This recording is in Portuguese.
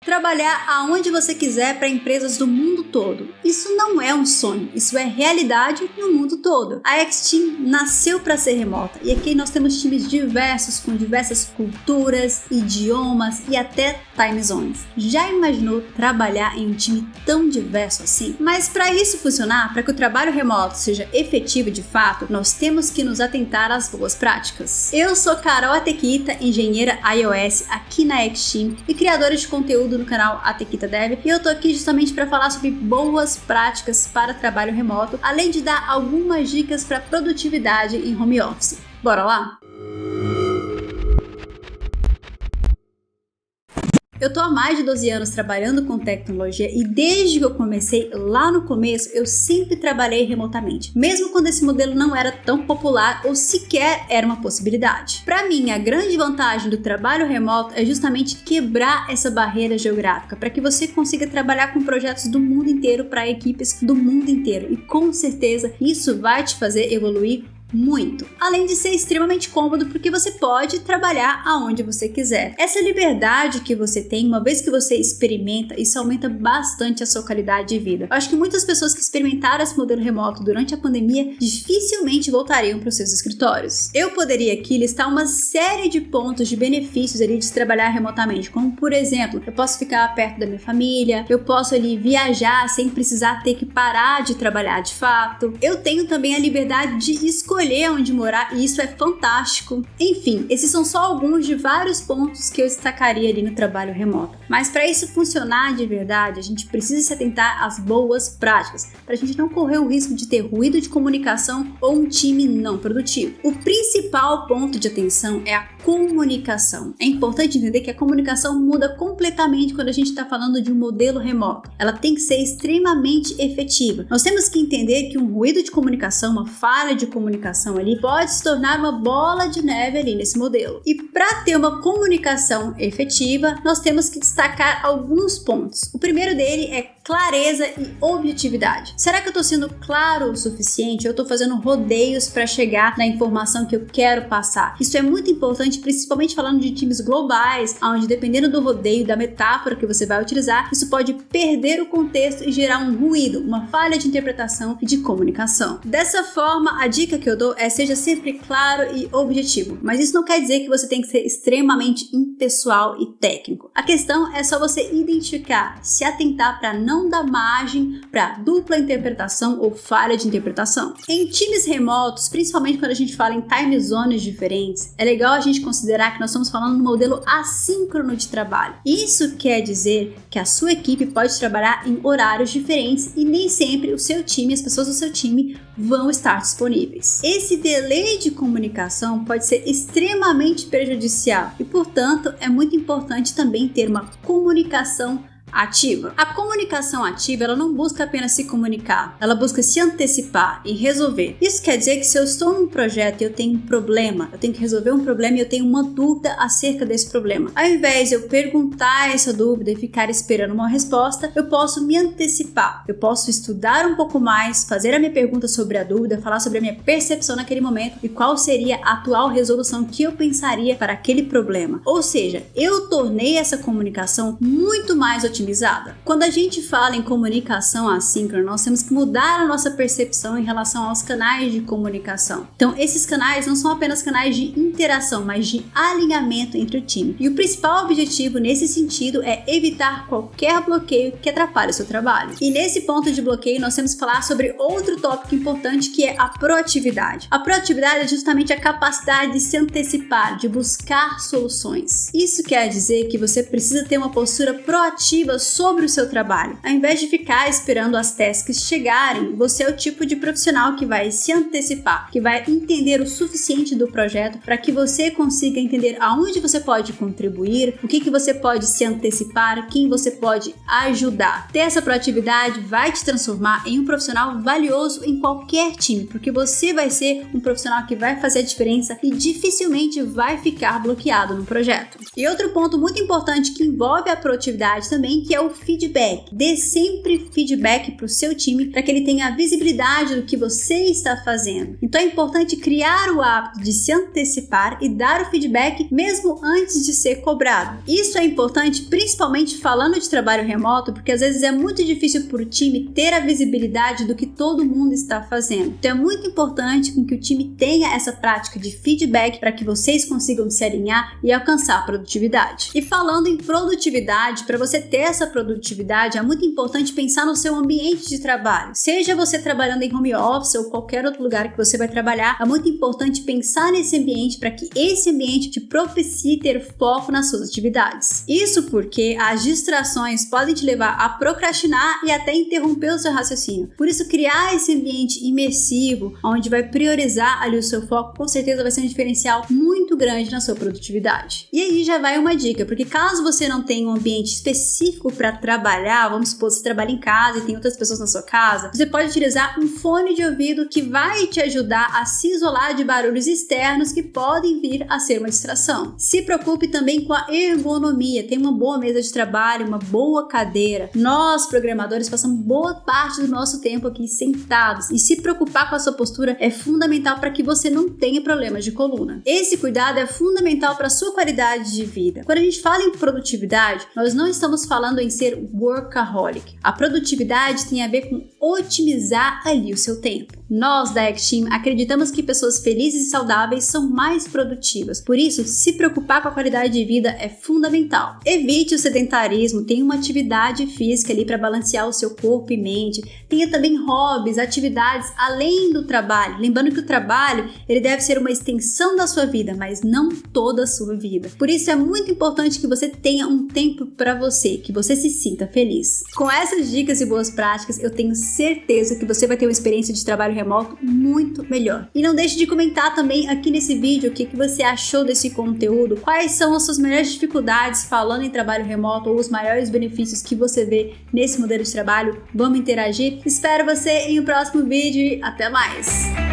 Trabalhar aonde você quiser para empresas do mundo todo. Isso não é um sonho, isso é realidade no mundo todo. A X-Team nasceu para ser remota e aqui nós temos times diversos com diversas culturas, idiomas e até time zones. Já imaginou trabalhar em um time tão diverso assim? Mas para isso funcionar, para que o trabalho remoto seja efetivo de fato, nós temos que nos atentar às boas práticas. Eu sou Carol Atequita, engenheira iOS aqui na X-Team e criadora de conteúdo no canal Atequita Dev, e eu tô aqui justamente para falar sobre boas práticas para trabalho remoto, além de dar algumas dicas para produtividade em home office. Bora lá? Eu tô há mais de 12 anos trabalhando com tecnologia e desde que eu comecei lá no começo, eu sempre trabalhei remotamente, mesmo quando esse modelo não era tão popular ou sequer era uma possibilidade. Para mim, a grande vantagem do trabalho remoto é justamente quebrar essa barreira geográfica, para que você consiga trabalhar com projetos do mundo inteiro para equipes do mundo inteiro, e com certeza isso vai te fazer evoluir muito, além de ser extremamente cômodo porque você pode trabalhar aonde você quiser. Essa liberdade que você tem, uma vez que você experimenta, isso aumenta bastante a sua qualidade de vida. Eu acho que muitas pessoas que experimentaram esse modelo remoto durante a pandemia dificilmente voltariam para os seus escritórios. Eu poderia aqui listar uma série de pontos de benefícios ali de trabalhar remotamente, como por exemplo, eu posso ficar perto da minha família, eu posso ali viajar sem precisar ter que parar de trabalhar de fato. Eu tenho também a liberdade de escolher onde morar e isso é fantástico. Enfim, esses são só alguns de vários pontos que eu destacaria ali no trabalho remoto. Mas para isso funcionar de verdade, a gente precisa se atentar às boas práticas, para a gente não correr o risco de ter ruído de comunicação ou um time não produtivo. O principal ponto de atenção é a comunicação. É importante entender que a comunicação muda completamente quando a gente está falando de um modelo remoto. Ela tem que ser extremamente efetiva. Nós temos que entender que um ruído de comunicação, uma falha de comunicação ali, pode se tornar uma bola de neve ali nesse modelo. E para ter uma comunicação efetiva, nós temos que destacar alguns pontos. O primeiro dele é clareza e objetividade. Será que eu estou sendo claro o suficiente? Eu estou fazendo rodeios para chegar na informação que eu quero passar? Isso é muito importante, principalmente falando de times globais, onde dependendo do rodeio, da metáfora que você vai utilizar, isso pode perder o contexto e gerar um ruído, uma falha de interpretação e de comunicação. Dessa forma, a dica que eu dou é seja sempre claro e objetivo, mas isso não quer dizer que você tem que ser extremamente impessoal e técnico. A questão é só você identificar, se atentar para não dar margem para dupla interpretação ou falha de interpretação. Em times remotos, principalmente quando a gente fala em time zones diferentes, é legal a gente considerar que nós estamos falando de um modelo assíncrono de trabalho. Isso quer dizer que a sua equipe pode trabalhar em horários diferentes e nem sempre o seu time, as pessoas do seu time vão estar disponíveis. Esse delay de comunicação pode ser extremamente prejudicial e, portanto, é muito importante também ter uma comunicação ativa. A comunicação ativa, ela não busca apenas se comunicar, ela busca se antecipar e resolver. Isso quer dizer que se eu estou num projeto e eu tenho um problema, eu tenho que resolver um problema e eu tenho uma dúvida acerca desse problema. Ao invés de eu perguntar essa dúvida e ficar esperando uma resposta, eu posso me antecipar. Eu posso estudar um pouco mais, fazer a minha pergunta sobre a dúvida, falar sobre a minha percepção naquele momento e qual seria a atual resolução que eu pensaria para aquele problema. Ou seja, eu tornei essa comunicação muito mais otimizada. Quando a gente fala em comunicação assíncrona, nós temos que mudar a nossa percepção em relação aos canais de comunicação. Então, esses canais não são apenas canais de interação, mas de alinhamento entre o time. E o principal objetivo nesse sentido é evitar qualquer bloqueio que atrapalhe o seu trabalho. E nesse ponto de bloqueio, nós temos que falar sobre outro tópico importante, que é a proatividade. A proatividade é justamente a capacidade de se antecipar, de buscar soluções. Isso quer dizer que você precisa ter uma postura proativa sobre o seu trabalho. Ao invés de ficar esperando as tasks chegarem, você é o tipo de profissional que vai se antecipar, que vai entender o suficiente do projeto para que você consiga entender aonde você pode contribuir, o que você pode se antecipar, quem você pode ajudar. Ter essa proatividade vai te transformar em um profissional valioso em qualquer time, porque você vai ser um profissional que vai fazer a diferença e dificilmente vai ficar bloqueado no projeto. E outro ponto muito importante que envolve a proatividade também também, que é o feedback. Dê sempre feedback para o seu time para que ele tenha a visibilidade do que você está fazendo. Então é importante criar o hábito de se antecipar e dar o feedback mesmo antes de ser cobrado. Isso é importante principalmente falando de trabalho remoto, porque às vezes é muito difícil para o time ter a visibilidade do que todo mundo está fazendo. Então é muito importante que o time tenha essa prática de feedback para que vocês consigam se alinhar e alcançar a produtividade. E falando em produtividade, para você ter essa produtividade, é muito importante pensar no seu ambiente de trabalho. Seja você trabalhando em home office ou qualquer outro lugar que você vai trabalhar, é muito importante pensar nesse ambiente para que esse ambiente te propicie ter foco nas suas atividades. Isso porque as distrações podem te levar a procrastinar e até interromper o seu raciocínio. Por isso, criar esse ambiente imersivo, onde vai priorizar ali o seu foco, com certeza vai ser um diferencial muito grande na sua produtividade. E aí já vai uma dica, porque caso você não tenha um ambiente específico para trabalhar, vamos supor, você trabalha em casa e tem outras pessoas na sua casa, você pode utilizar um fone de ouvido que vai te ajudar a se isolar de barulhos externos que podem vir a ser uma distração. Se preocupe também com a ergonomia, tem uma boa mesa de trabalho, uma boa cadeira. Nós, programadores, passamos boa parte do nosso tempo aqui sentados, e se preocupar com a sua postura é fundamental para que você não tenha problemas de coluna. Esse cuidado é fundamental para a sua qualidade de vida. Quando a gente fala em produtividade, nós não estamos falando em ser workaholic. A produtividade tem a ver com otimizar ali o seu tempo. Nós da X-Team acreditamos que pessoas felizes e saudáveis são mais produtivas. Por isso, se preocupar com a qualidade de vida é fundamental. Evite o sedentarismo, tenha uma atividade física ali para balancear o seu corpo e mente. Tenha também hobbies, atividades além do trabalho. Lembrando que o trabalho, ele deve ser uma extensão da sua vida, mas não toda a sua vida. Por isso é muito importante que você tenha um tempo para você, que você se sinta feliz. Com essas dicas e boas práticas, eu tenho certeza que você vai ter uma experiência de trabalho remoto muito melhor. E não deixe de comentar também aqui nesse vídeo o que você achou desse conteúdo, quais são as suas maiores dificuldades falando em trabalho remoto ou os maiores benefícios que você vê nesse modelo de trabalho. Vamos interagir? Espero você em um próximo vídeo e até mais!